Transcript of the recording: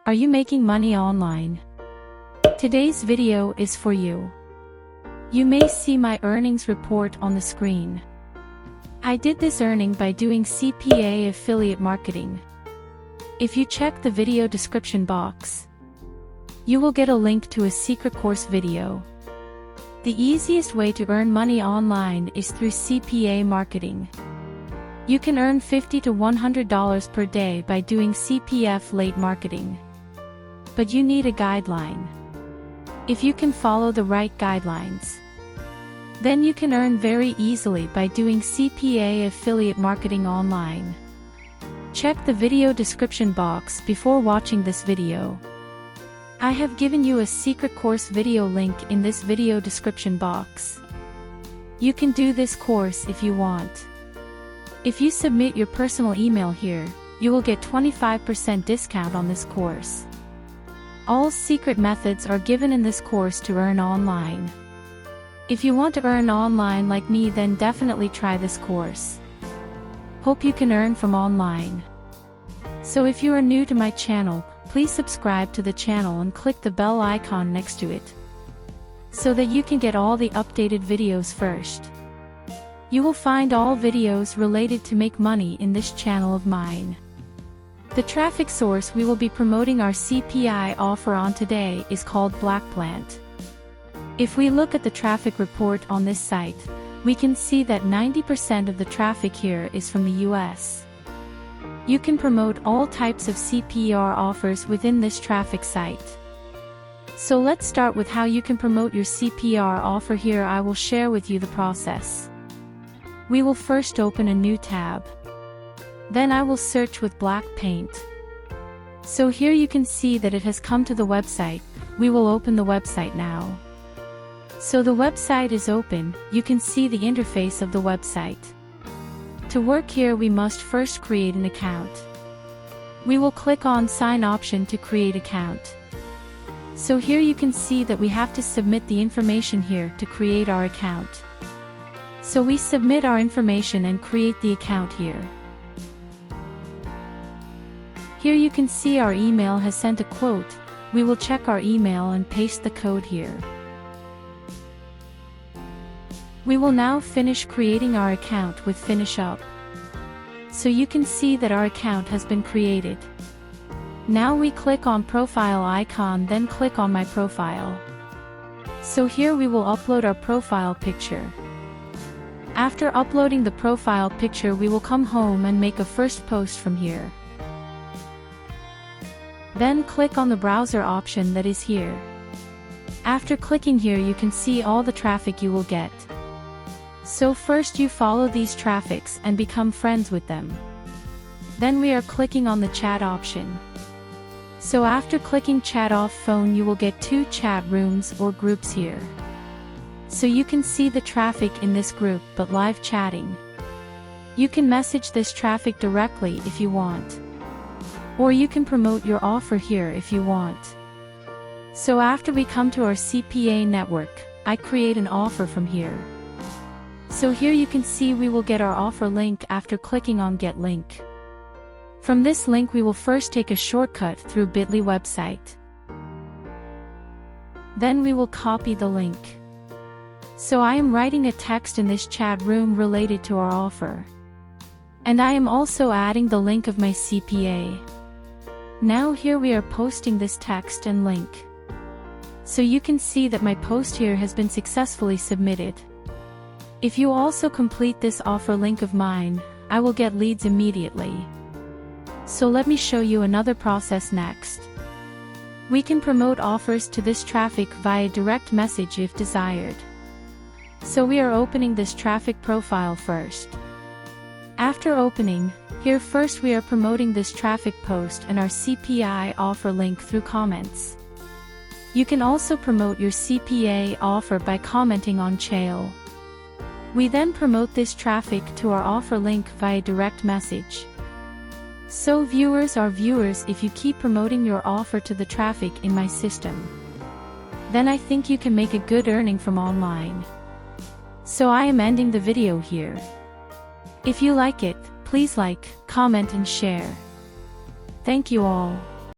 Are you making money online? Today's video is for you. You may see my earnings report on the screen. I did this earning by doing CPA affiliate marketing. If you check the video description box, you will get a link to a secret course video. The easiest way to earn money online is through CPA marketing. You can earn $50 to $100 per day by doing CPA affiliate marketing. But you need a guideline. If you can follow the right guidelines, then you can earn very easily by doing CPA affiliate marketing online. Check the video description box before watching this video. I have given you a secret course video link in this video description box. You can do this course if you want. If you submit your personal email here, you will get 25% discount on this course. All secret methods are given in this course to earn online. If you want to earn online like me, then definitely try this course. Hope you can earn from online. So if you are new to my channel, please subscribe to the channel and click the bell icon next to it, so that you can get all the updated videos first. You will find all videos related to make money in this channel of mine. The traffic source we will be promoting our CPI offer on today is called Blackplant. If we look at the traffic report on this site, we can see that 90% of the traffic here is from the US. You can promote all types of CPR offers within this traffic site. So let's start with how you can promote your CPR offer here. I will share with you the process. We will first open a new tab. Then I will search with black paint. So here you can see that it has come to the website. We will open the website now. So the website is open. You can see the interface of the website. To work here, we must first create an account. We will click on Sign option to create account. So here you can see that we have to submit the information here to create our account. So we submit our information and create the account here. Here you can see our email has sent a quote. We will check our email and paste the code here. We will now finish creating our account with Finish Up. So you can see that our account has been created. Now we click on Profile icon, then click on My Profile. So here we will upload our profile picture. After uploading the profile picture, we will come home and make a first post from here. Then click on the browser option that is here. After clicking here, you can see all the traffic you will get. So first you follow these traffics and become friends with them. Then we are clicking on the chat option. So after clicking chat off phone, you will get 2 chat rooms or groups here. So you can see the traffic in this group, but live chatting. You can message this traffic directly if you want. Or you can promote your offer here if you want. So after we come to our CPA network, I create an offer from here. So here you can see we will get our offer link after clicking on Get Link. From this link we will first take a shortcut through bit.ly website. Then we will copy the link. So I am writing a text in this chat room related to our offer. And I am also adding the link of my CPA. Now here we are posting this text and link. So you can see that my post here has been successfully submitted. If you also complete this offer link of mine, I will get leads immediately. So let me show you another process next. We can promote offers to this traffic via direct message if desired. So we are opening this traffic profile first. After opening, here first we are promoting this traffic post and our CPI offer link through comments. You can also promote your CPA offer by commenting on Chail. We then promote this traffic to our offer link via direct message. So viewers are viewers if you keep promoting your offer to the traffic in my system. Then I think you can make a good earning from online. So I am ending the video here. If you like it, please like, comment and share. Thank you all.